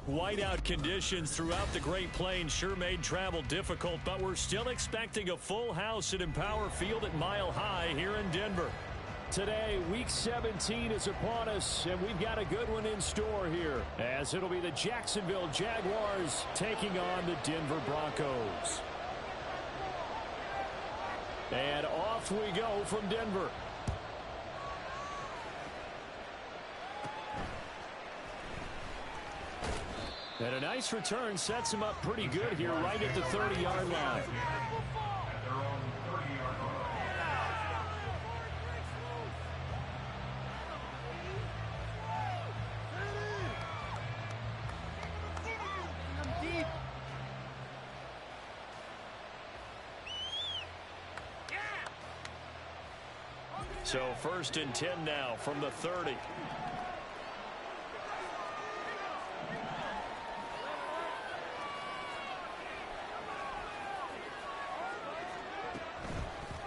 Whiteout conditions throughout the Great Plains sure made travel difficult, but we're still expecting a full house at Empower Field at Mile High here in Denver. Today, Week 17 is upon us, and we've got a good one in store here, as it'll be the Jacksonville Jaguars taking on the Denver Broncos. And off we go from Denver. And a nice return sets him up pretty good here right at the 30-yard line. So 1st and 10 now from the 30.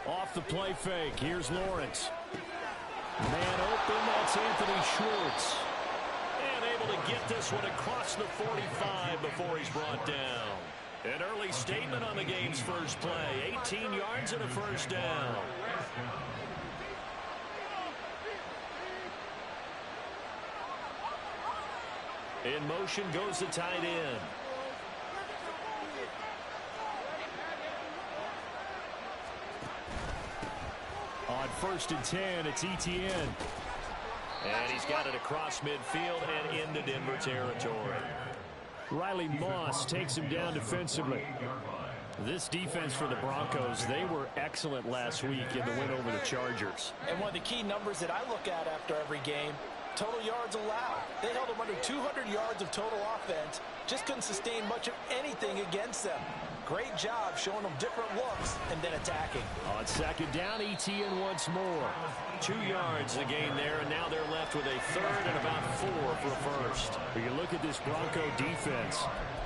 Off the play fake. Here's Lawrence. Man open. That's Anthony Schwartz. And able to get this one across the 45 before he's brought down. An early statement on the game's first play. 18 yards and a first down. In motion goes the tight end. On 1st and 10, it's Etienne. And he's got it across midfield and into Denver territory. Riley Moss takes him down defensively. This defense for the Broncos, they were excellent last week in the win over the Chargers. And one of the key numbers that I look at after every game, total yards allowed. They held them under 200 yards of total offense. Just couldn't sustain much of anything against them. Great job showing them different looks and then attacking. On 2nd down, Etienne once more. 2 yards the gain there, and now they're left with a 3rd and about 4 for a first. When you look at this Bronco defense,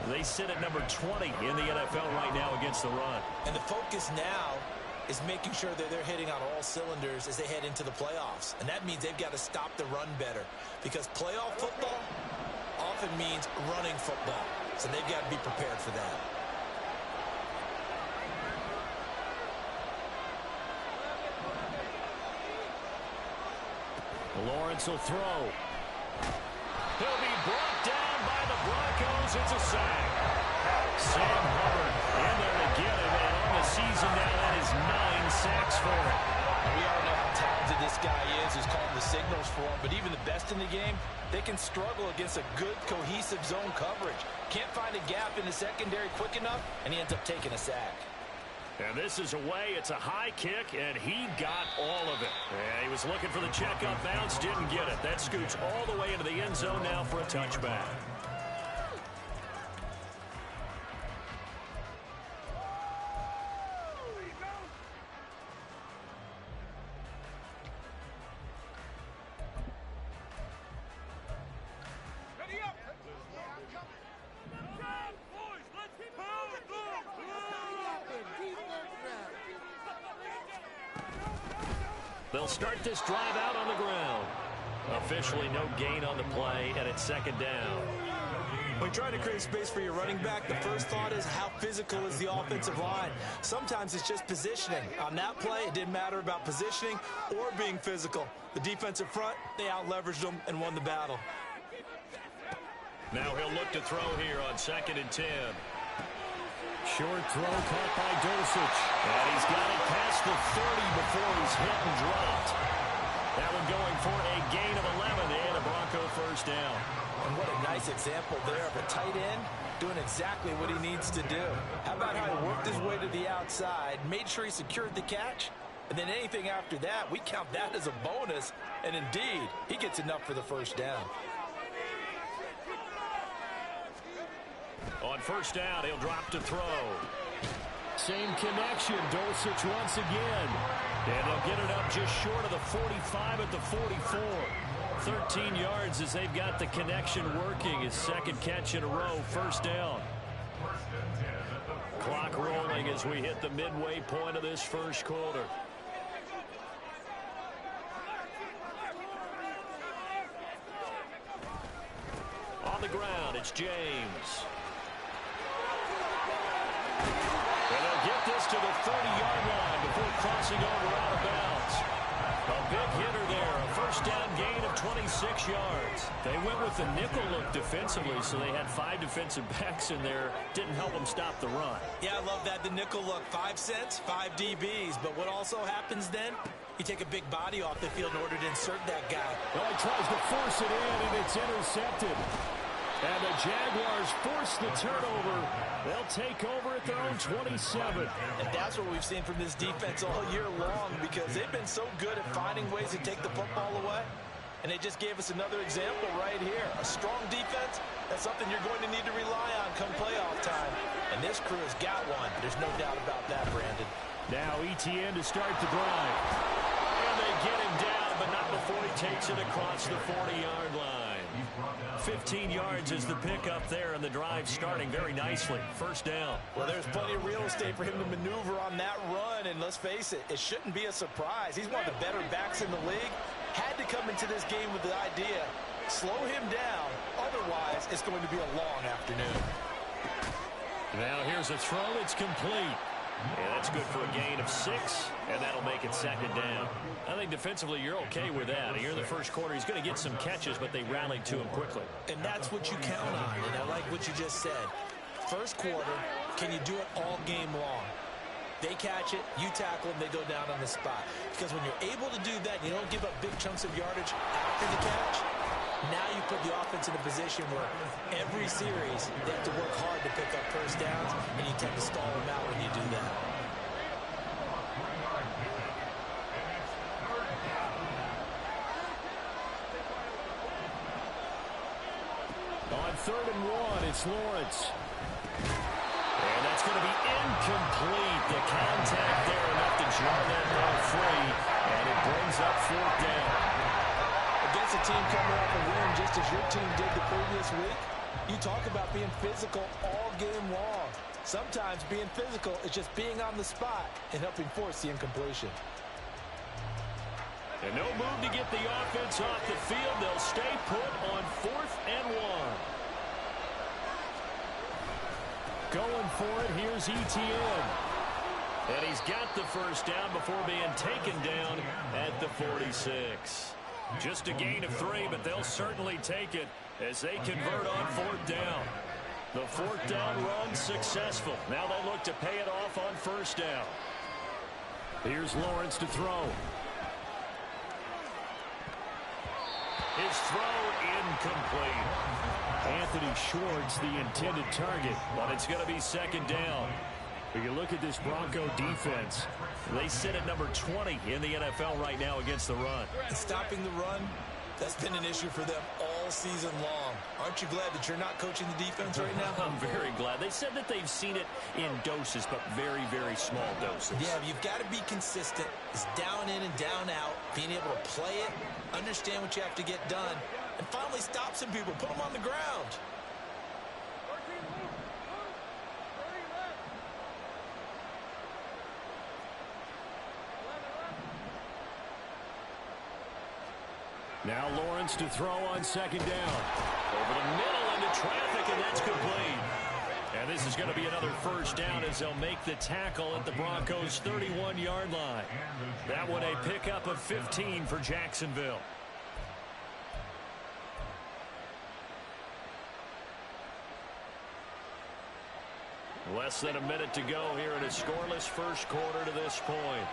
they sit at number 20 in the NFL right now against the run. And the focus now is making sure that they're hitting on all cylinders as they head into the playoffs. And that means they've got to stop the run better, because playoff football often means running football. So they've got to be prepared for that. Lawrence will throw. He'll be brought down by the Broncos. It's a sack. Sam Hubbard in there to get him, and on the season now, that is 9 sacks for him. We already know how talented this guy is, who's calling the signals for him, but even the best in the game, they can struggle against a good, cohesive zone coverage. Can't find a gap in the secondary quick enough, and he ends up taking a sack. And this is away. It's a high kick, and he got all of it. And he was looking for the checkup bounce, didn't get it. That scoots all the way into the end zone now for a touchback. They'll start this drive out on the ground. Officially no gain on the play, and it's 2nd down. When trying to create space for your running back, the first thought is how physical is the offensive line. Sometimes it's just positioning. On that play, it didn't matter about positioning or being physical. The defensive front, they out-leveraged them and won the battle. Now he'll look to throw here on 2nd and 10. Short throw caught by Dulcich. And he's got it past the 30 before he's hit and dropped. That one going for a gain of 11 and a Bronco first down. And what a nice example there of a tight end doing exactly what he needs to do. How about how he worked his way to the outside, made sure he secured the catch, and then anything after that, we count that as a bonus. And indeed, he gets enough for the first down. On 1st down, he'll drop to throw. Same connection, Dulcich once again. And they'll get it up just short of the 45 at the 44. 13 yards as they've got the connection working. His 2nd catch in a row, 1st down. Clock rolling as we hit the midway point of this 1st quarter. on the ground. It's James. And they'll get this to the 30-yard line before crossing over out of bounds. A big hitter there, a first down gain of 26 yards. They went with the nickel look defensively, so they had 5 defensive backs in there. Didn't help them stop the run. Yeah, I love that, the nickel look. 5 cents, 5 DBs. But what also happens then? You take a big body off the field in order to insert that guy. Well, he tries to force it in, and it's intercepted. And the Jaguars force the turnover. They'll take over at their own 27. And that's what we've seen from this defense all year long, because they've been so good at finding ways to take the football away. And they just gave us another example right here. A strong defense, that's something you're going to need to rely on come playoff time. And this crew has got one. There's no doubt about that, Brandon. Now ETN to start the drive. And they get him down, but not before he takes it across the 40-yard line. 15 yards is the pickup there, and the drive starting very nicely. First down. Well, there's plenty of real estate for him to maneuver on that run, and let's face it, it shouldn't be a surprise. He's one of the better backs in the league. Had to come into this game with the idea, slow him down, otherwise it's going to be a long afternoon. Now here's a throw, it's complete. And that's good for a gain of 6, and that'll make it second down. I think defensively you're okay with that. Here in the first quarter, he's going to get some catches, but they rallied to him quickly. And that's what you count on, and I like what you just said. First quarter, can you do it all game long? They catch it, you tackle them, they go down on the spot. Because when you're able to do that, you don't give up big chunks of yardage after the catch. Now you put the offense in a position where every series they have to work hard to pick up first downs, and you tend to stall them out when you do that. On 3rd and 1, it's Lawrence. And that's going to be incomplete. The contact there enough to draw that ball free, and it brings up 4th down. Against a team coming off a win just as your team did the previous week, you talk about being physical all game long. Sometimes being physical is just being on the spot and helping force the incompletion. And no move to get the offense off the field. They'll stay put on 4th and 1. Going for it, here's ETN. And he's got the first down before being taken down at the 46. Just a gain of 3, but they'll certainly take it as they convert on 4th down. The 4th down run successful. Now they look to pay it off on 1st down. Here's Lawrence to throw. His throw incomplete. Anthony Schwartz, the intended target, but it's going to be 2nd down. When you look at this Bronco defense, they sit at number 20 in the NFL right now against the run. And stopping the run, that's been an issue for them all season long. Aren't you glad that you're not coaching the defense right now? I'm very glad. They said that they've seen it in doses, but very, very small doses. Yeah, you've got to be consistent. It's down in and down out, being able to play it, understand what you have to get done, and finally stop some people, put them on the ground. Now Lawrence to throw on 2nd down. Over the middle into traffic, and that's complete. And this is going to be another first down as they'll make the tackle at the Broncos' 31-yard line. That one a pickup of 15 for Jacksonville. Less than a minute to go here in a scoreless first quarter to this point.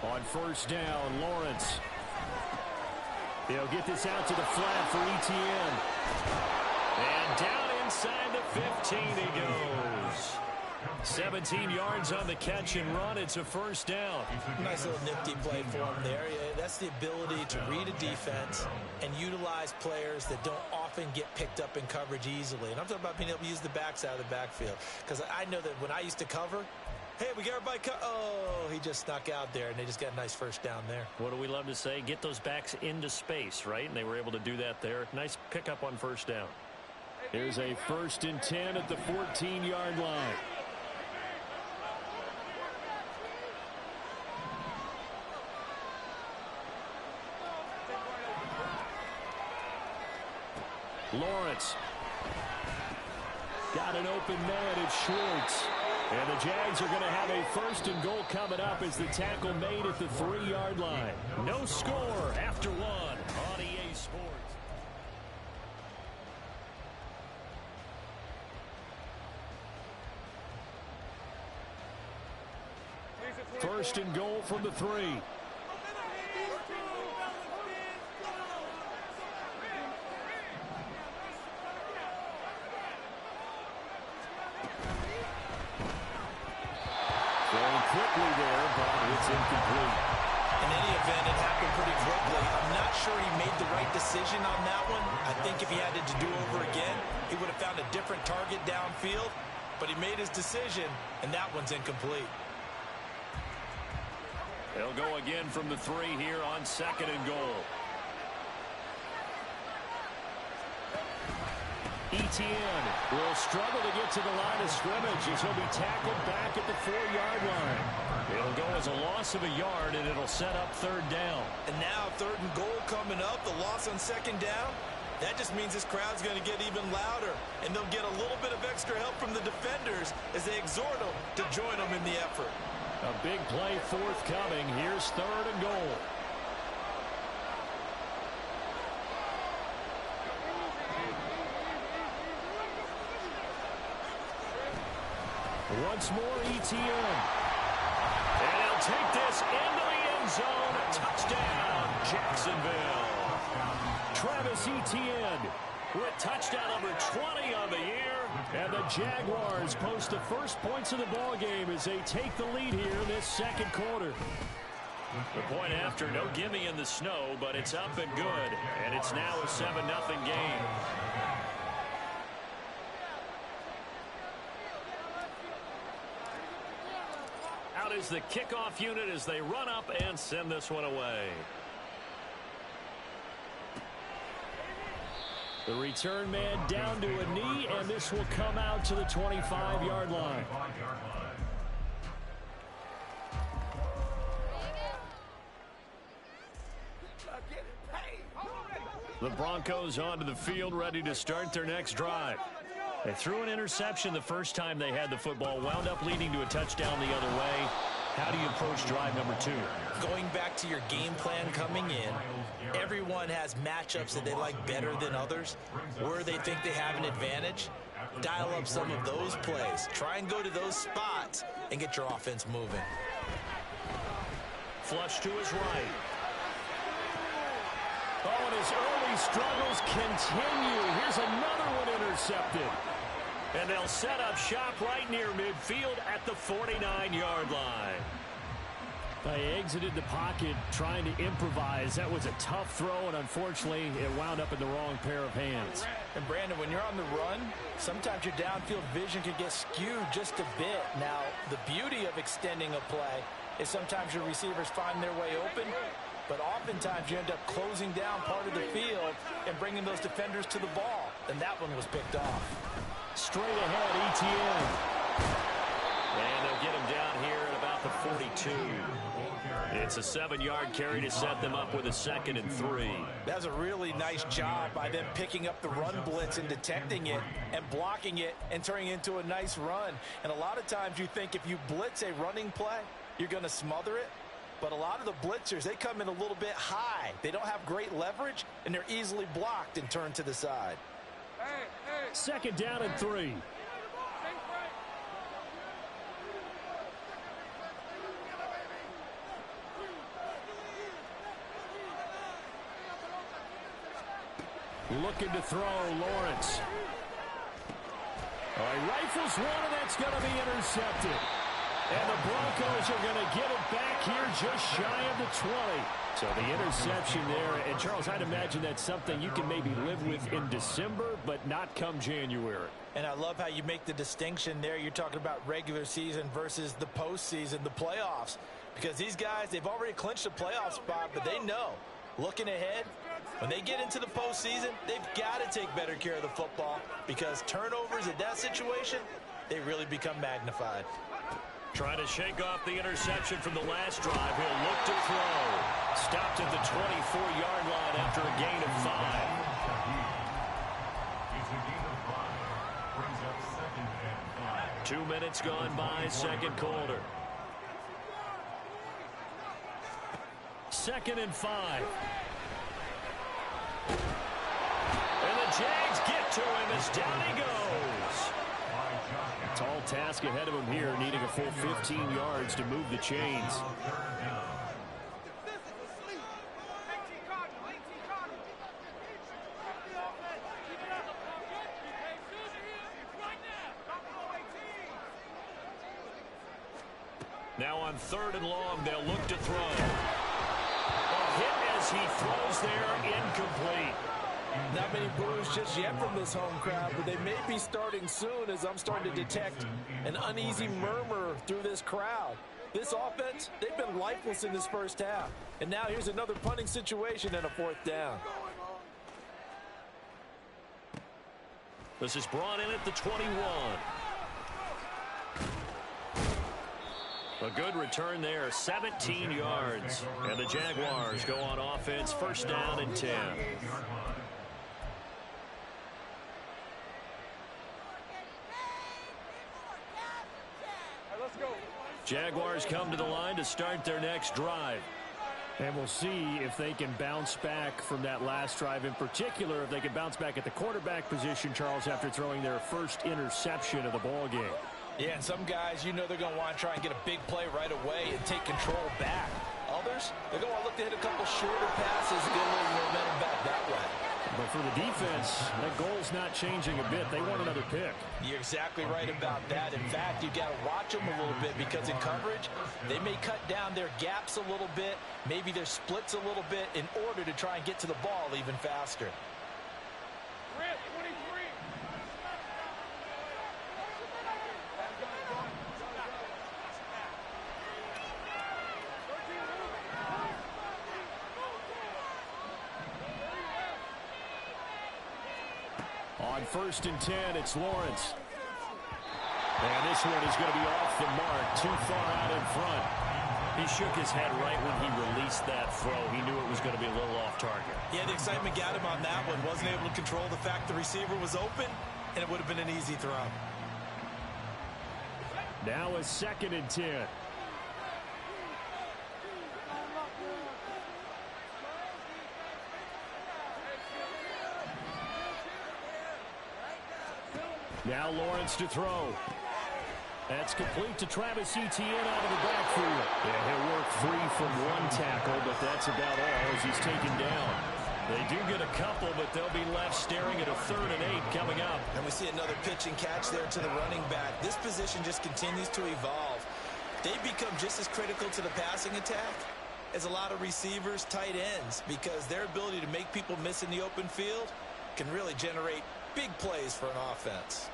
On 1st down, Lawrence. He'll get this out to the flat for ETN. And down inside the 15 he goes. 17 yards on the catch and run. It's a first down. Nice little nifty play for him there. That's the ability to read a defense and utilize players that don't often get picked up in coverage easily. And I'm talking about being able to use the backs out of the backfield. Because I know that when I used to cover, hey, we got everybody oh, he just snuck out there, and they just got a nice first down there. What do we love to say? Get those backs into space, right? And they were able to do that there. Nice pickup on 1st down. Here's a 1st and 10 at the 14-yard line. Lawrence. Got an open man. It's Schwartz. And the Jags are going to have a 1st and goal coming up as the tackle made at the 3-yard line. No score after 1 on EA Sports. 1st and goal from the 3. Quickly there, but it's incomplete. In any event, it happened pretty quickly. I'm not sure he made the right decision on that one. I think if he had it to do over again, he would have found a different target downfield. But he made his decision, and that one's incomplete. They'll go again from the 3 here on 2nd and goal. Etienne will struggle to get to the line of scrimmage as he'll be tackled back at the 4-yard line. It'll go as a loss of a yard, and it'll set up 3rd down. And now 3rd and goal coming up, the loss on 2nd down. That just means this crowd's going to get even louder, and they'll get a little bit of extra help from the defenders as they exhort them to join them in the effort. A big play forthcoming. Here's 3rd and goal. Once more, Etienne. And he'll take this into the end zone. Touchdown, Jacksonville. Travis Etienne with touchdown number 20 on the year. And the Jaguars post the first points of the ballgame as they take the lead here in this 2nd quarter. The point after, no gimme in the snow, but it's up and good. And it's now a 7-0 game. Out is the kickoff unit as they run up and send this one away. The return man down to a knee, and this will come out to the 25-yard line. The Broncos onto the field, ready to start their next drive. They threw an interception the first time they had the football, wound up leading to a touchdown the other way. How do you approach drive number 2? Going back to your game plan coming in, everyone has matchups that they like better than others, where they think they have an advantage. Dial up some of those plays. Try and go to those spots and get your offense moving. Flush to his right. Oh, and his early struggles continue. Here's another one intercepted. And they'll set up shop right near midfield at the 49-yard line. They exited the pocket trying to improvise. That was a tough throw, and unfortunately, it wound up in the wrong pair of hands. And, Brandon, when you're on the run, sometimes your downfield vision can get skewed just a bit. Now, the beauty of extending a play is sometimes your receivers find their way open, but oftentimes you end up closing down part of the field and bringing those defenders to the ball, and that one was picked off. Straight ahead, Etienne. And they'll get him down here at about the 42. It's a 7-yard carry to set them up with a 2nd and 3. That's a really nice job by them picking up the run blitz and detecting it and blocking it and turning it into a nice run. And a lot of times you think if you blitz a running play, you're going to smother it. But a lot of the blitzers, they come in a little bit high. They don't have great leverage, and they're easily blocked and turned to the side. 2nd down and 3. Looking to throw, Lawrence. All right, rifles one, and that's going to be intercepted. And the Broncos are going to get it back here just shy of the 20. So the interception there. And, Charles, I'd imagine that's something you can maybe live with in December, but not come January. And I love how you make the distinction there. You're talking about regular season versus the postseason, the playoffs. Because these guys, they've already clinched a playoff spot, but they know, looking ahead, when they get into the postseason, they've got to take better care of the football because turnovers in that situation, they really become magnified. Trying to shake off the interception from the last drive. He'll look to throw. Stopped at the 24-yard line after a gain of 5. 2 minutes gone by, second quarter. 2nd and 5. And the Jags get to him as down he goes. Tall task ahead of him here, needing a full 15 yards to move the chains. Now on 3rd and long, they'll look to throw. A hit as he throws there, incomplete. Not many boos just yet from this home crowd, but they may be starting soon as I'm starting to detect an uneasy murmur through this crowd. This offense, they've been lifeless in this first half. And now here's another punting situation and a 4th down. This is brought in at the 21. A good return there, 17 yards. And the Jaguars go on offense, 1st down and 10. Jaguars come to the line to start their next drive. And we'll see if they can bounce back from that last drive. In particular, if they can bounce back at the quarterback position, Charles, after throwing their first interception of the ball game. Yeah, and some guys, you know they're going to want to try and get a big play right away and take control back. Others, they're going to want to look to hit a couple shorter passes and get a little momentum back that way. But for the defense, that goal's not changing a bit. They want another pick. You're exactly right about that. In fact, you've got to watch them a little bit because in coverage, they may cut down their gaps a little bit, maybe their splits a little bit in order to try and get to the ball even faster. On 1st and 10, it's Lawrence. And this one is going to be off the mark, too far out in front. He shook his head right when he released that throw. He knew it was going to be a little off target. Yeah, the excitement got him on that one. Wasn't able to control the fact the receiver was open, and it would have been an easy throw. Now a 2nd and 10. Now Lawrence to throw. That's complete to Travis Etienne out of the backfield. Yeah, he'll work free from one tackle, but that's about all as he's taken down. They do get a couple, but they'll be left staring at a 3rd and 8 coming up. And we see another pitch and catch there to the running back. This position just continues to evolve. They become just as critical to the passing attack as a lot of receivers, tight ends, because their ability to make people miss in the open field can really generate big plays for an offense.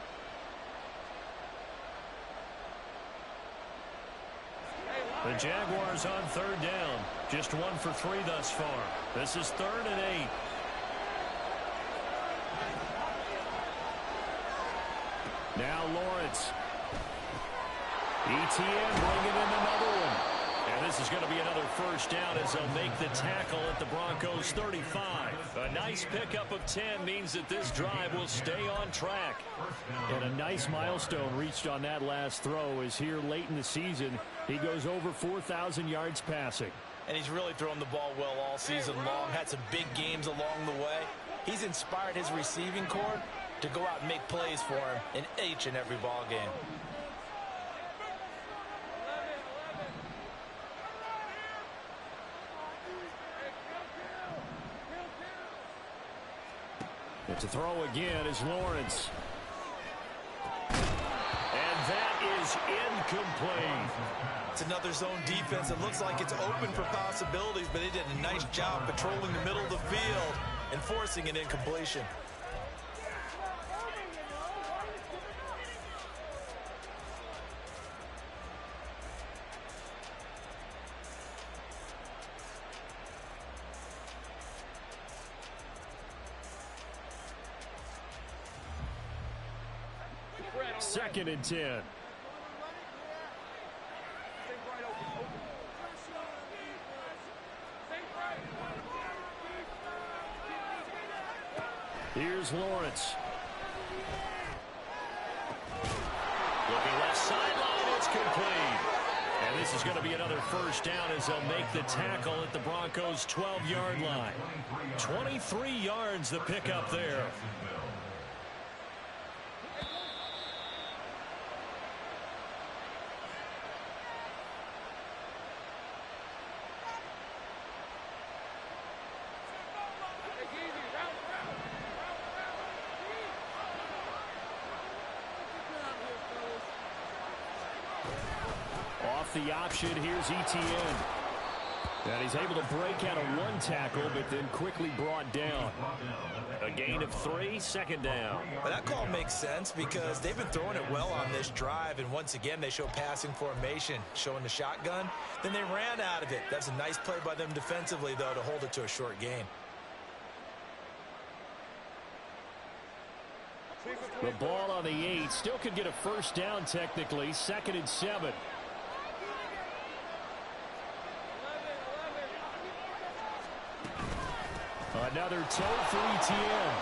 The Jaguars on 3rd down. Just 1 for 3 thus far. This is 3rd and 8. Now Lawrence. Etienne bringing in another one. And this is going to be another 1st down as they'll make the tackle at the Broncos 35. A nice pickup of 10 means that this drive will stay on track. And a nice milestone reached on that last throw is here late in the season. He goes over 4,000 yards passing. And he's really thrown the ball well all season long. Had some big games along the way. He's inspired his receiving corps to go out and make plays for him in each and every ball game. To throw again is Lawrence. And that is incomplete. It's another zone defense. It looks like it's open for possibilities, but they did a nice job patrolling the middle of the field and forcing an incompletion. Second and 10. Here's Lawrence. Looking left complete. And this is going to be another first down as they'll make the tackle at the Broncos' 12-yard line. 23 yards the pickup there. The option, here's ETN. And he's able to break out of one tackle, but then quickly brought down. A gain of 3, second down. Well, that call makes sense because they've been throwing it well on this drive, and once again they show passing formation, showing the shotgun. Then they ran out of it. That's a nice play by them defensively, though, to hold it to a short gain. The ball on the 8, still could get a first down technically, 2nd and 7. Another toe for ETN.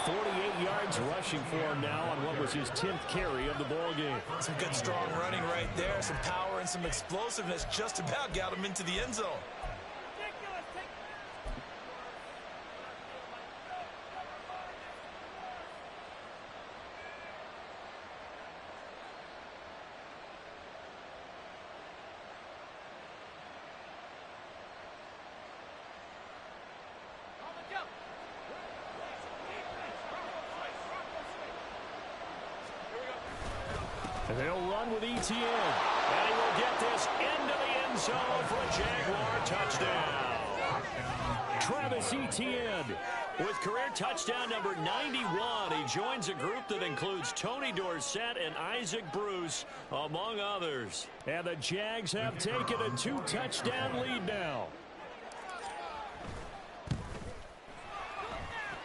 48 yards rushing for him now on what was his 10th carry of the ball game. Some good strong running right there. Some power and some explosiveness just about got him into the end zone. They'll run with ETN. And he will get this into the end zone for a Jaguar touchdown. Travis Etienne with career touchdown number 91. He joins a group that includes Tony Dorsett and Isaac Bruce, among others. And the Jags have taken a 2-touchdown lead now.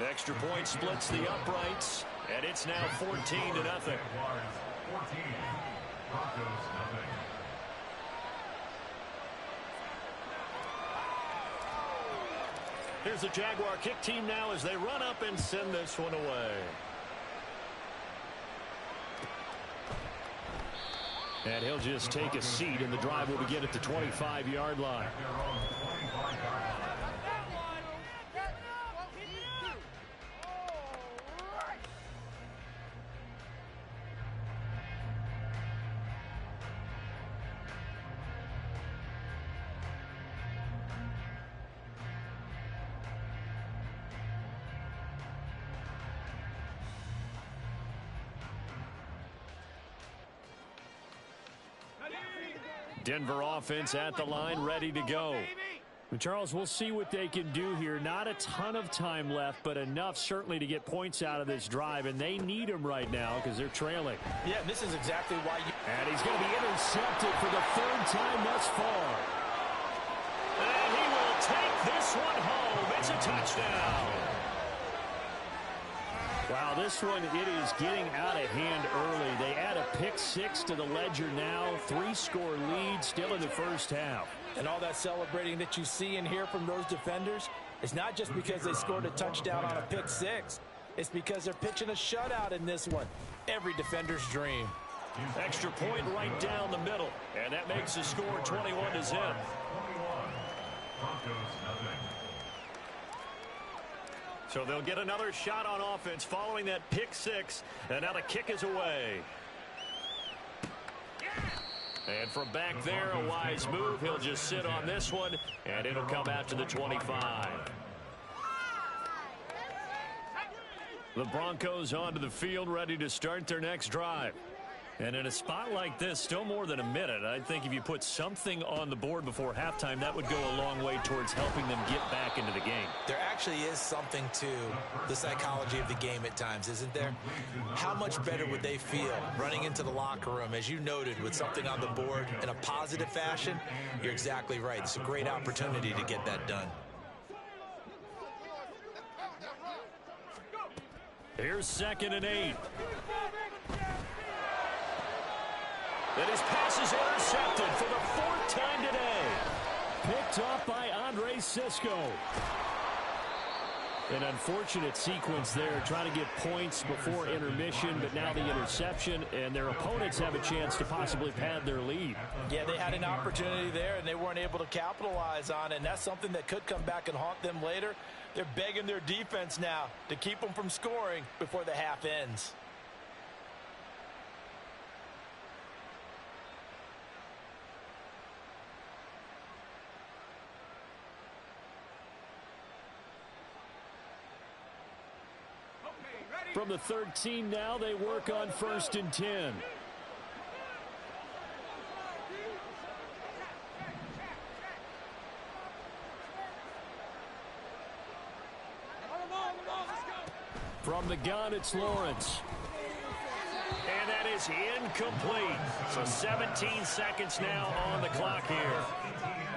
Extra point splits the uprights, and it's now 14-0. Here's the Jaguar kick team now as they run up and send this one away. And he'll just take a seat, and the drive will begin at the 25-yard line. Denver offense at the line, ready to go. And Charles, we'll see what they can do here. Not a ton of time left, but enough certainly to get points out of this drive, and they need them right now because they're trailing. Yeah, this is exactly why you... And he's going to be intercepted for the 3rd time thus far. And he will take this one home. It's a touchdown. Wow, this one, it is getting out of hand early. They add a pick 6 to the ledger now. 3-score lead still in the first half. And all that celebrating that you see and hear from those defenders is not just because they scored a touchdown on a pick 6. It's because they're pitching a shutout in this one. Every defender's dream. Extra point right down the middle. And that makes the score 21-0. So they'll get another shot on offense following that pick 6. And now the kick is away. And from back there, a wise move. He'll just sit on this one, and it'll come out to the 25. The Broncos onto the field, ready to start their next drive. And in a spot like this, still more than a minute, I think if you put something on the board before halftime, that would go a long way towards helping them get back into the game. There actually is something to the psychology of the game at times, isn't there? How much better would they feel running into the locker room, as you noted, with something on the board in a positive fashion? You're exactly right. It's a great opportunity to get that done. Here's 2nd and 8. And his pass is intercepted for the 4th time today. Picked off by Andre Sisco. An unfortunate sequence there, trying to get points before intermission, but now the interception, and their opponents have a chance to possibly pad their lead. Yeah, they had an opportunity there, and they weren't able to capitalize on it, and that's something that could come back and haunt them later. They're begging their defense now to keep them from scoring before the half ends. From the 13 now, they work on 1st and 10. From the gun, it's Lawrence. And that is incomplete. So 17 seconds now on the clock here.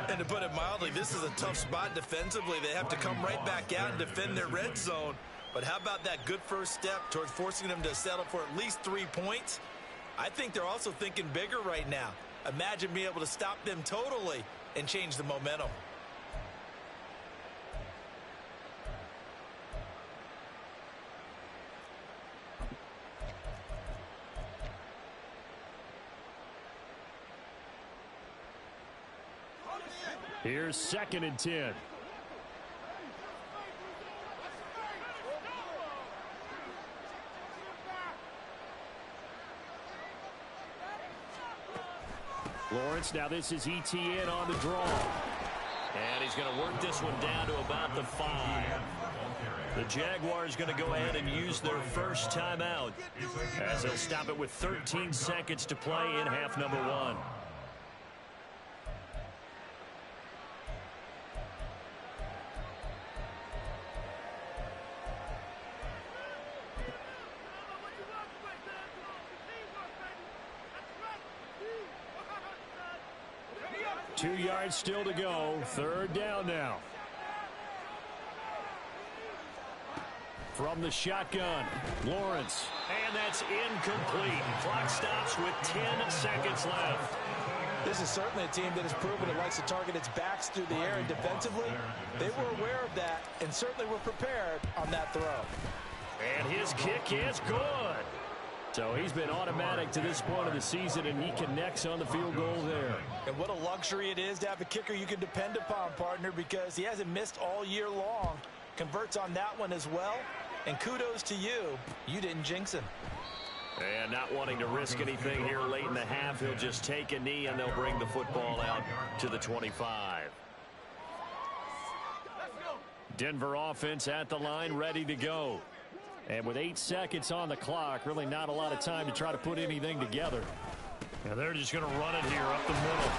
And to put it mildly, this is a tough spot defensively. They have to come right back out and defend their red zone. But how about that good first step towards forcing them to settle for at least 3 points? I think they're also thinking bigger right now. Imagine being able to stop them totally and change the momentum. Here's 2nd and 10. Lawrence, now this is ETN on the draw. And he's going to work this one down to about the 5. The Jaguars going to go ahead and use their first timeout as they'll stop it with 13 seconds to play in half number 1. Two yards still to go. 3rd down now. From the shotgun, Lawrence. And that's incomplete. Clock stops with 10 seconds left. This is certainly a team that has proven it likes to target its backs through the air, and defensively, they were aware of that and certainly were prepared on that throw. And his kick is good. So he's been automatic to this point of the season, and he connects on the field goal there. And what a luxury it is to have a kicker you can depend upon, partner, because he hasn't missed all year long. Converts on that one as well. And kudos to you. You didn't jinx him. And not wanting to risk anything here late in the half, he'll just take a knee, and they'll bring the football out to the 25. Denver offense at the line, ready to go. And with 8 seconds on the clock, really not a lot of time to try to put anything together. And they're just going to run it here up the middle.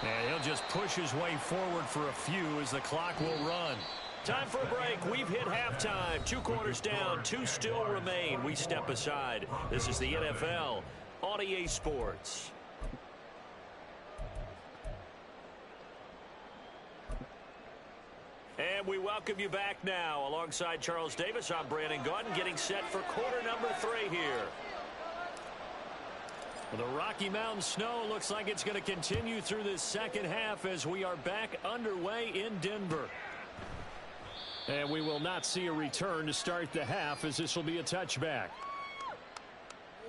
And he'll just push his way forward for a few as the clock will run. Time for a break. We've hit halftime. 2 quarters down. 2 still remain. We step aside. This is the NFL on EA Sports. And we welcome you back now. Alongside Charles Davis, I'm Brandon Gaudin, getting set for quarter number 3 here. The Rocky Mountain snow looks like it's going to continue through this second half as we are back underway in Denver. And we will not see a return to start the half, as this will be a touchback.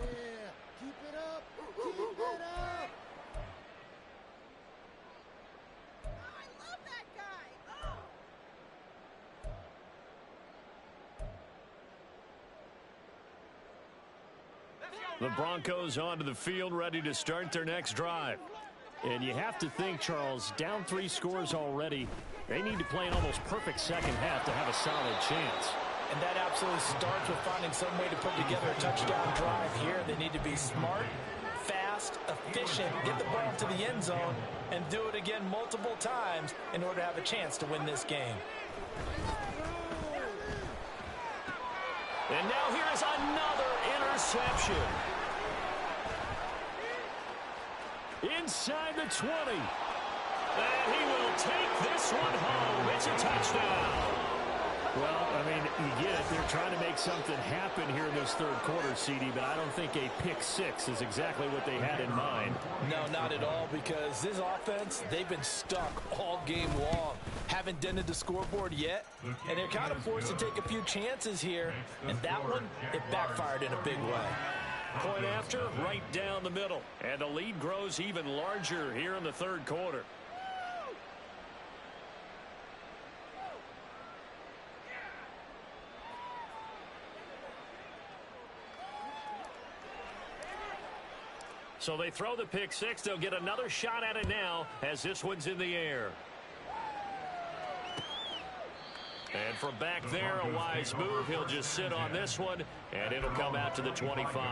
Yeah, keep it up. Keep it up. I love that guy. Oh. The Broncos onto the field, ready to start their next drive. And you have to think, Charles, down 3 scores already. They need to play an almost perfect second half to have a solid chance. And that absolutely starts with finding some way to put together a touchdown drive here. They need to be smart, fast, efficient, get the ball to the end zone, and do it again multiple times in order to have a chance to win this game. And now here is another interception. Inside the 20. And he will take this one home. It's a touchdown. Well, I mean, you get it. They're trying to make something happen here in this third quarter, CD, but I don't think a pick 6 is exactly what they had in mind. No, not at all, because this offense, they've been stuck all game long. Haven't dented the scoreboard yet, and they're kind of forced to take a few chances here. And that one, it backfired in a big way. Point after, right down the middle. And the lead grows even larger here in the third quarter. So they throw the pick six. They'll get another shot at it now as this one's in the air. And from back there, a wise move. He'll just sit on this one, and it'll come out to the 25.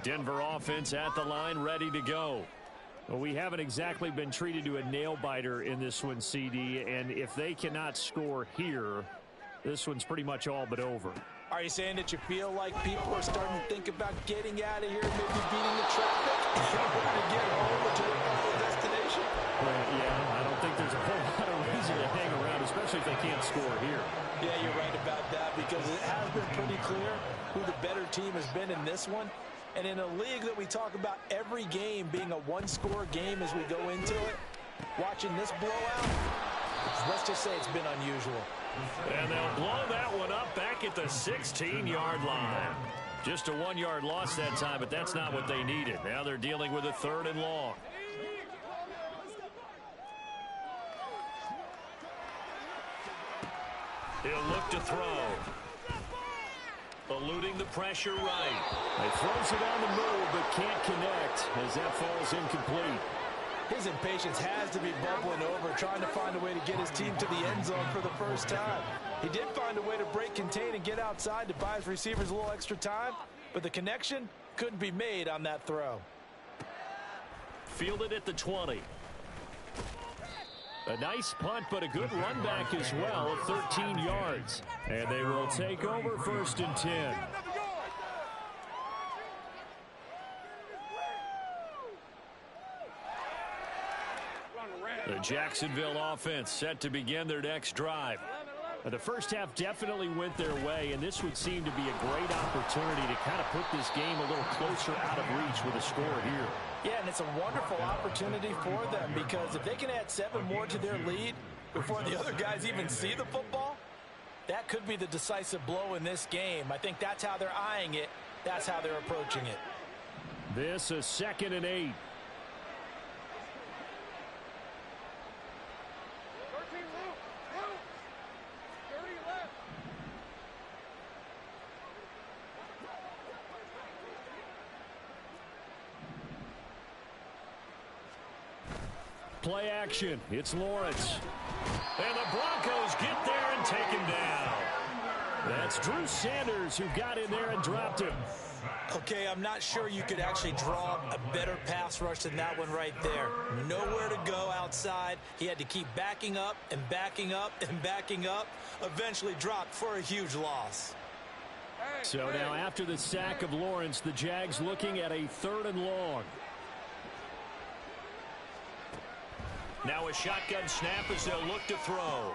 Denver offense at the line, ready to go. Well, we haven't exactly been treated to a nail-biter in this one, CD, and if they cannot score here, this one's pretty much all but over. Are you saying that you feel like people are starting to think about getting out of here, maybe beating the traffic in order to get home or to their final destination? Well, yeah, I don't think there's a whole lot of reason to hang around, especially if they can't score here. Yeah, you're right about that, because it has been pretty clear who the better team has been in this one. And in a league that we talk about every game being a one-score game as we go into it, watching this blowout, let's just say it's been unusual. And they'll blow that one up back at the 16-yard line. Just a 1-yard loss that time, but that's not what they needed. Now they're dealing with a 3rd and long. He'll look to throw. Eluding the pressure right. He throws it on the move, but can't connect as that falls incomplete. His impatience has to be bubbling over, trying to find a way to get his team to the end zone for the first time. He did find a way to break contain and get outside to buy his receivers a little extra time, but the connection couldn't be made on that throw. Fielded at the 20. A nice punt, but a good run back as well at 13 yards. And they will take over 1st and 10. The Jacksonville offense set to begin their next drive. The first half definitely went their way, and this would seem to be a great opportunity to kind of put this game a little closer out of reach with a score here. Yeah, and it's a wonderful opportunity for them, because if they can add 7 more to their lead before the other guys even see the football, that could be the decisive blow in this game. I think that's how they're eyeing it. That's how they're approaching it. This is 2nd and 8. Play action. It's Lawrence. And the Broncos get there and take him down. That's Drew Sanders who got in there and dropped him. Okay, I'm not sure you could actually draw a better pass rush than that one right there. Nowhere to go outside. He had to keep backing up and backing up and backing up. Eventually dropped for a huge loss. So now after the sack of Lawrence, the Jags looking at a 3rd and long. Now a shotgun snap as they'll look to throw.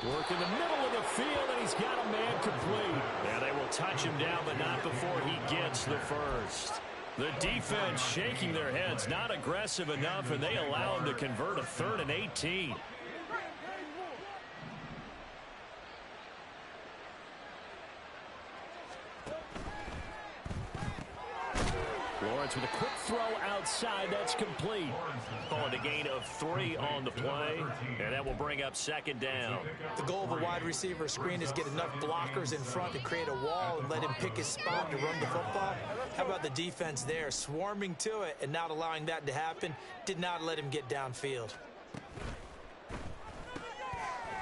Work in the middle of the field, and he's got a man complete. Yeah, they will touch him down, but not before he gets the first. The defense shaking their heads, not aggressive enough, and they allow him to convert a 3rd and 18. Lawrence with a quick throw outside. That's complete. Calling a gain of 3 on the play, and that will bring up 2nd down. The goal of a wide receiver screen is get enough blockers in front to create a wall and let him pick his spot to run the football. How about the defense there, swarming to it and not allowing that to happen? Did not let him get downfield.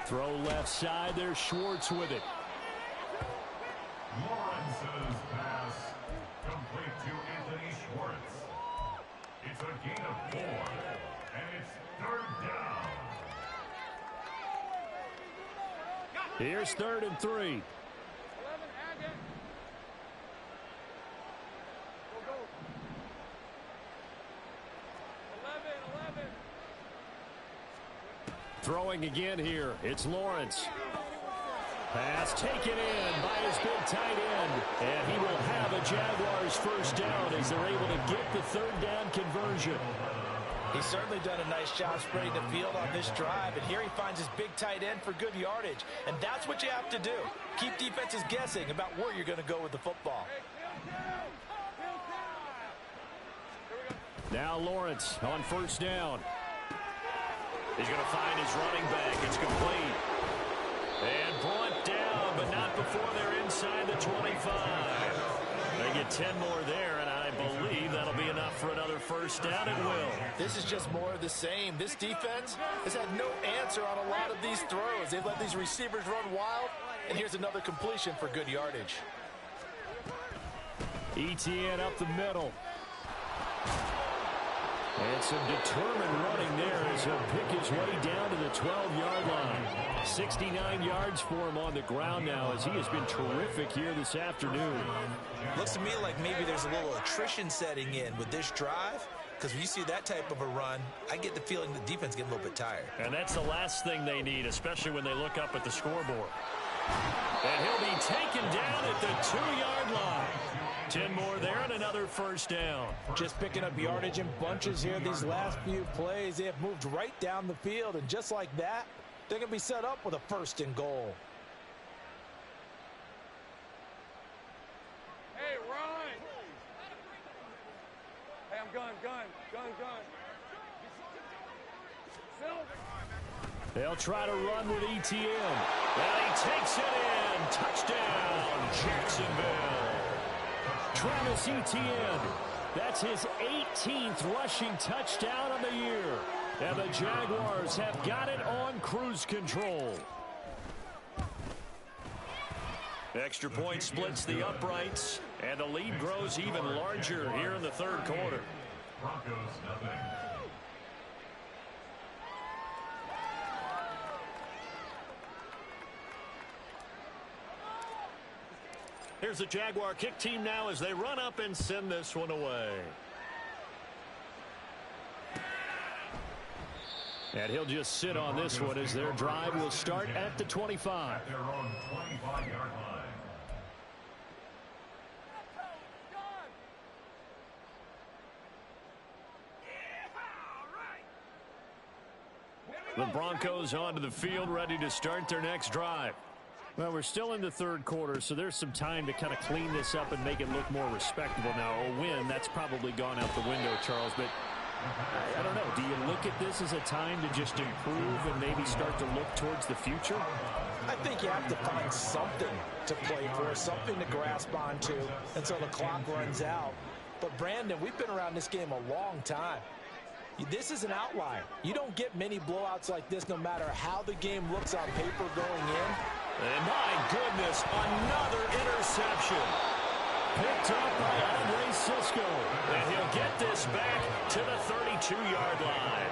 Throw left side. There's Schwartz with it. Lawrence's pass complete to Anthony Schwartz. It's a gain of 4, and it's 3rd down. Here's 3rd and 3. Throwing again here. It's Lawrence. Pass taken in by his big tight end. And he will have a Jaguars Jaguars first down as they're able to get the third down conversion. He's certainly done a nice job spreading the field on this drive, and here he finds his big tight end for good yardage. And that's what you have to do. Keep defenses guessing about where you're going to go with the football. Now Lawrence on first down. He's going to find his running back. It's complete. And brought down, but not before they're inside the 25. They get 10 more there, and I believe that'll be enough for another first down. It will. This is just more of the same. This defense has had no answer on a lot of these throws. They've let these receivers run wild, and here's another completion for good yardage. ETN up the middle. And some determined running there as he'll pick his way down to the 12-yard line. 69 yards for him on the ground now as he has been terrific here this afternoon. Looks to me like maybe there's a little attrition setting in with this drive, because when you see that type of a run, I get the feeling the defense getting a little bit tired. And that's the last thing they need, especially when they look up at the scoreboard. And he'll be taken down at the 2-yard line. 10 more there and another first down. Just picking up yardage in bunches here these last few plays. They have moved right down the field, and just like that, they're going to be set up with a first and goal. Hey, Ryan! Hey, I'm gun. They'll try to run with ETN. And he takes it in. Touchdown, Jacksonville. Travis Etienne, that's his 18th rushing touchdown of the year. And the Jaguars have got it on cruise control. Extra point splits the uprights, and the lead grows even larger here in the third quarter. Broncos nothing. Here's the Jaguar kick team now as they run up and send this one away. And he'll just sit on this one as their drive will start at the 25. At their own 25-yard line. The Broncos onto the field, ready to start their next drive. Well, we're still in the third quarter, so there's some time to kind of clean this up and make it look more respectable. Now, a win, that's probably gone out the window, Charles, but I don't know. Do you look at this as a time to just improve and maybe start to look towards the future? I think you have to find something to play for, something to grasp onto until the clock runs out. But, Brandon, we've been around this game a long time. This is an outlier. You don't get many blowouts like this no matter how the game looks on paper going in. And my goodness, another interception. Picked up by Andre Cisco. And he'll get this back to the 32-yard line.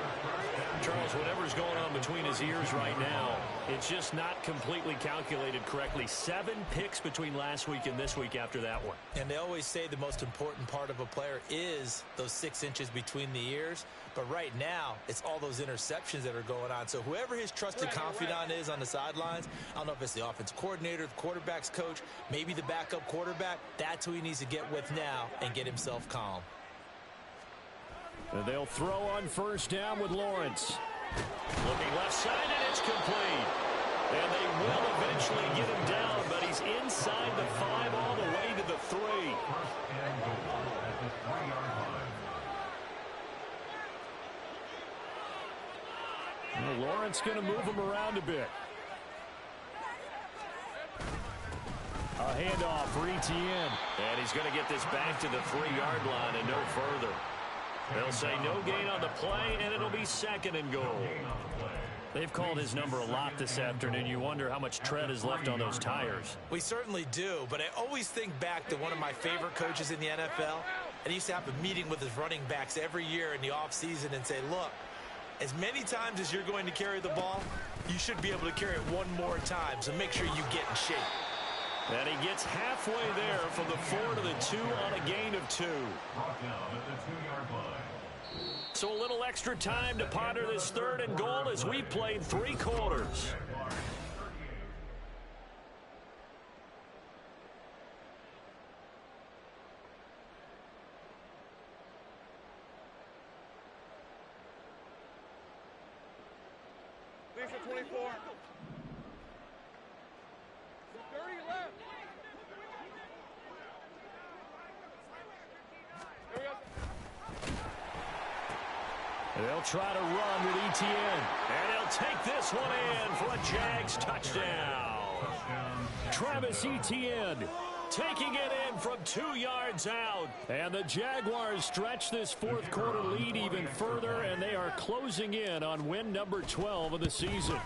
Charles, whatever's going on between his ears right now, it's just not completely calculated correctly. 7 picks between last week and this week after that one. And they always say the most important part of a player is those 6 inches between the ears. But right now, it's all those interceptions that are going on. So whoever his trusted confidant is on the sidelines, I don't know if it's the offensive coordinator, the quarterback's coach, maybe the backup quarterback, that's who he needs to get with now and get himself calm. And they'll throw on first down with Lawrence. Looking left side, and it's complete. And they will eventually get him down, but he's inside the 5 all the way to the 3. First and goal at the 3-yard line. Well, Lawrence going to move him around a bit. A handoff for ETN. And he's going to get this back to the 3-yard line and no further. They'll say no gain on the play, and it'll be second and goal. They've called his number a lot this afternoon. You wonder how much tread is left on those tires. We certainly do, but I always think back to one of my favorite coaches in the NFL. And he used to have a meeting with his running backs every year in the offseason and say, look, as many times as you're going to carry the ball, you should be able to carry it one more time, so make sure you get in shape. And he gets halfway there from the 4 to the 2 on a gain of 2. Brought down at the 2-yard line. So a little extra time to ponder this third and goal as we played 3 quarters. for 24. 30 left. There we go. They'll try to run with ETN. And he'll take this one in for a Jags touchdown. Travis Etienne taking it in from 2 yards out. And the Jaguars stretch this fourth quarter lead even further, and they are closing in on win number 12 of the season.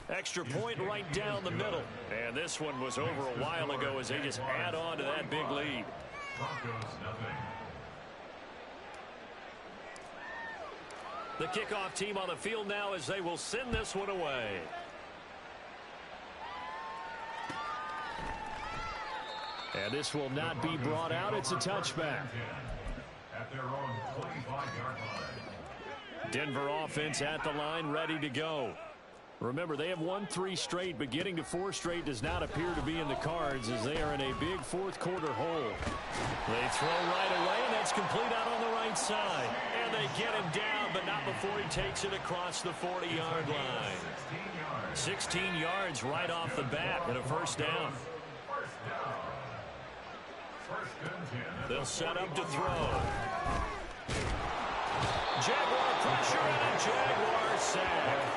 Extra point right down the middle. And this one was over a while ago as they just add on to that big lead. Broncos nothing. The kickoff team on the field now as they will send this one away. And this will not be brought out. It's a touchback. At their own 25-yard line. Denver offense at the line, ready to go. Remember, they have won 3 straight, but getting to 4 straight does not appear to be in the cards as they are in a big fourth quarter hole. They throw right away, and that's complete out on the right side. And they get him down, but not before he takes it across the 40-yard line. 16 yards right off the bat and a first down. They'll set up to throw. Jaguar pressure and a Jaguar sack.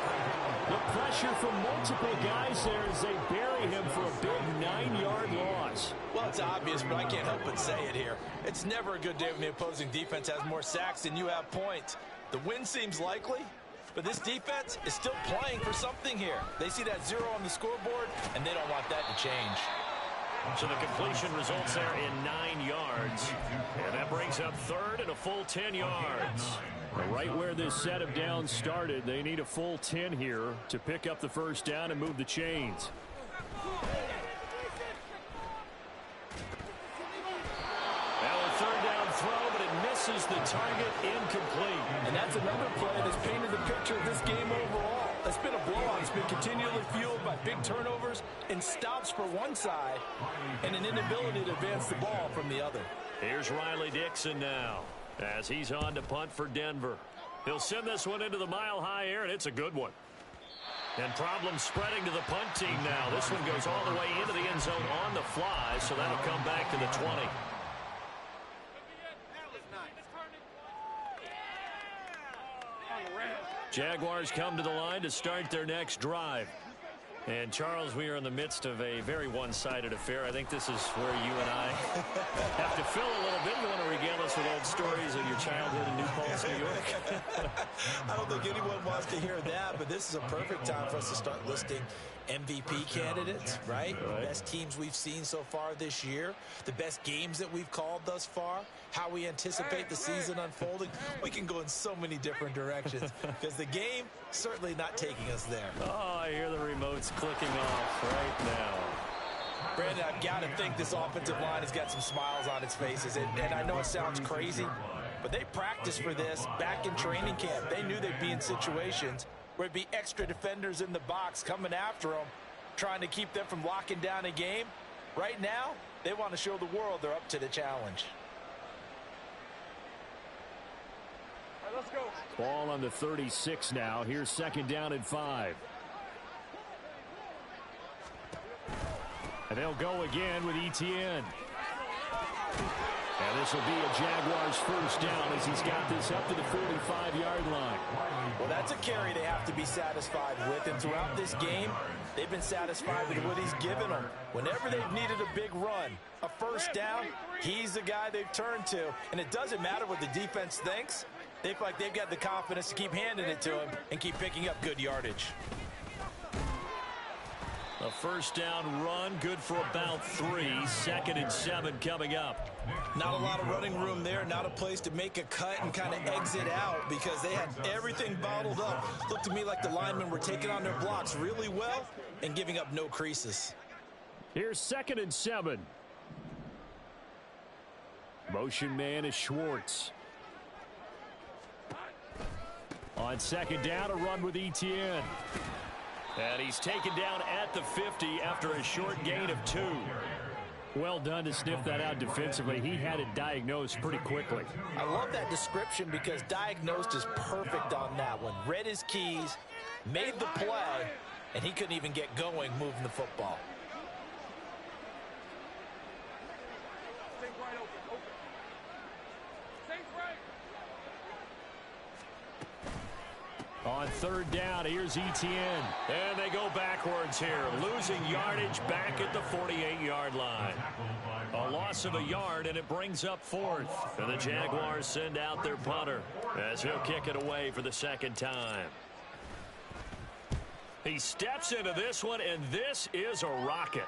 The pressure from multiple guys there as they bury him for a big 9-yard loss. Well, it's obvious, but I can't help but say it here. It's never a good day when the opposing defense has more sacks than you have points. The win seems likely, but this defense is still playing for something here. They see that 0 on the scoreboard, and they don't want that to change. So the completion results there in 9 yards. And that brings up third and a full 10 yards. Right where this set of downs started, they need a full 10 here to pick up the first down and move the chains. Now a third down throw, but it misses the target, incomplete. And that's another play that's painted the picture of this game overall. It's been a blowout. It's been continually fueled by big turnovers and stops for one side and an inability to advance the ball from the other. Here's Riley Dixon now as he's on to punt for Denver. He'll send this one into the mile-high air, and it's a good one. And problems spreading to the punt team now. This one goes all the way into the end zone on the fly, so that'll come back to the 20. Jaguars come to the line to start their next drive. And, Charles, we are in the midst of a very one-sided affair. I think this is where you and I have to fill a little bit. You want to regale us with old stories of your childhood in New Paltz, New York? I don't think anyone wants to hear that, but this is a perfect time for us to start listing MVP candidates, right? Best teams we've seen so far this year, the best games that we've called thus far, how we anticipate the season unfolding. We can go in so many different directions because the game certainly not taking us there. Oh, I hear the remotes clicking off right now. Brandon, I've got to think this offensive line has got some smiles on its faces, and I know it sounds crazy, but they practiced for this back in training camp. They knew they'd be in situations where it'd be extra defenders in the box coming after them, trying to keep them from locking down a game. Right now, they want to show the world they're up to the challenge. All right, let's go. Ball on the 36 now. Here's second down and 5. And they'll go again with ETN. And this will be a Jaguars first down as he's got this up to the 45-yard line. Well, that's a carry they have to be satisfied with. And throughout this game, they've been satisfied with what he's given them. Whenever they've needed a big run, a first down, he's the guy they've turned to. And it doesn't matter what the defense thinks. They feel like they've got the confidence to keep handing it to him and keep picking up good yardage. A first down run, good for about 3. 2nd and 7 coming up. Not a lot of running room there, not a place to make a cut and kind of exit out because they had everything bottled up. Looked to me like the linemen were taking on their blocks really well and giving up no creases. Here's 2nd and 7. Motion man is Schwartz. On second down, a run with ETN. And he's taken down at the 50 after a short gain of 2. Well done to sniff that out defensively. He had it diagnosed pretty quickly. I love that description because diagnosed is perfect on that one. Read his keys, made the play, and he couldn't even get going moving the football. Stay right open. Stay right. On third down, here's Etienne. And they go backwards here, losing yardage back at the 48-yard line. A loss of a yard, and it brings up fourth. And the Jaguars send out their punter as he'll kick it away for the second time. He steps into this one, and this is a rocket.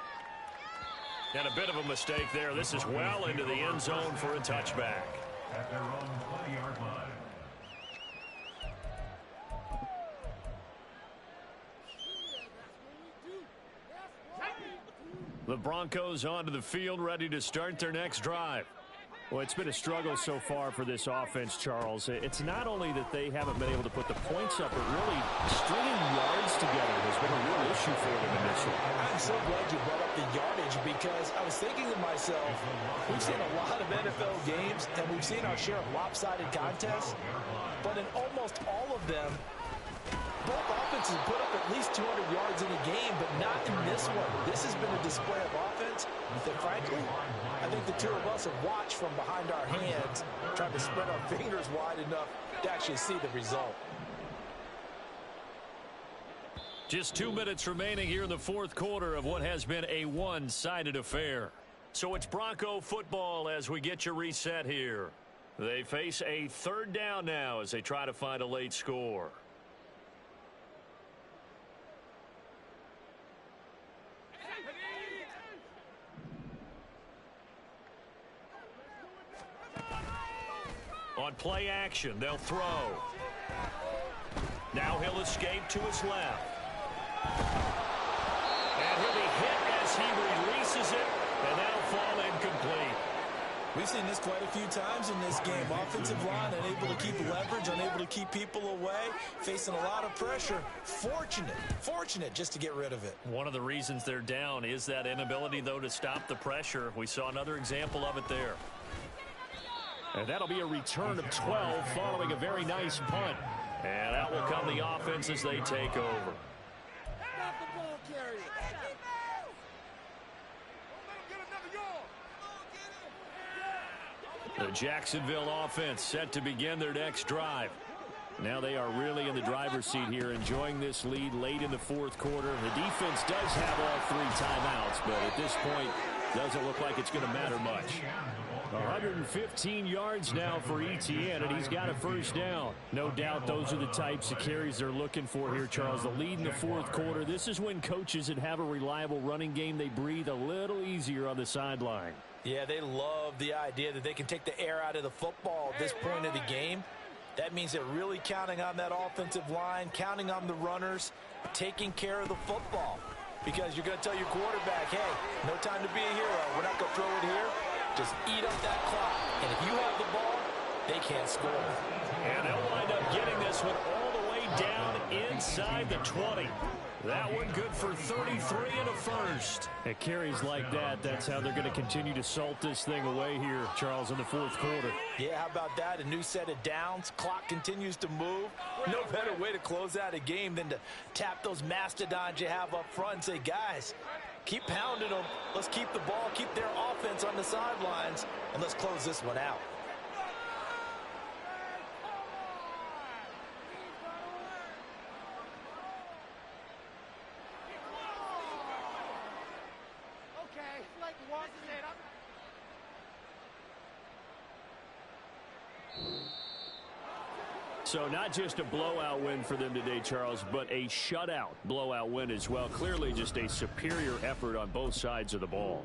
And a bit of a mistake there. This is well into the end zone for a touchback. At their own 20-yard line. The Broncos onto the field, ready to start their next drive. Well, it's been a struggle so far for this offense, Charles. It's not only that they haven't been able to put the points up, but really stringing yards together has been a real issue for them in this one. I'm so glad you brought up the yardage because I was thinking to myself, we've seen a lot of NFL games and we've seen our share of lopsided contests, but in almost all of them, both offenses put up at least 200 yards in a game, but not in this one. This has been a display of offense that, frankly, I think the two of us have watched from behind our hands, trying to spread our fingers wide enough to actually see the result. Just 2 minutes remaining here in the fourth quarter of what has been a one-sided affair. So it's Bronco football as we get you reset here. They face a third down now as they try to find a late score. On play action, they'll throw. Now he'll escape to his left. And he'll be hit as he releases it, and that'll fall incomplete. We've seen this quite a few times in this game. Offensive line unable to keep leverage, unable to keep people away, facing a lot of pressure. Fortunate just to get rid of it. One of the reasons they're down is that inability, though, to stop the pressure. We saw another example of it there. And that'll be a return of 12 following a very nice punt. And out will come the offense as they take over. Stop the ball carrier. The Jacksonville offense set to begin their next drive. Now they are really in the driver's seat here, enjoying this lead late in the fourth quarter. The defense does have all three timeouts, but at this point, doesn't look like it's going to matter much. 115 yards now for Etienne, and he's got a first down. No doubt those are the types of carries they're looking for here, Charles. The lead in the fourth quarter. This is when coaches that have a reliable running game, they breathe a little easier on the sideline. Yeah, they love the idea that they can take the air out of the football at this point of the game. That means they're really counting on that offensive line, counting on the runners, taking care of the football. Because you're going to tell your quarterback, hey, no time to be a hero. We're not going to throw it here. Just eat up that clock. And if you have the ball, they can't score. And they'll wind up getting this one all the way down inside the 20. That one good for 33 and a first. It carries like that. That's how they're going to continue to salt this thing away here, Charles, in the fourth quarter. Yeah, how about that? A new set of downs. Clock continues to move. No better way to close out a game than to tap those mastodons you have up front and say, guys, keep pounding them. Let's keep the ball, keep their offense on the sidelines, and let's close this one out. So not just a blowout win for them today, Charles, but a shutout blowout win as well. Clearly just a superior effort on both sides of the ball.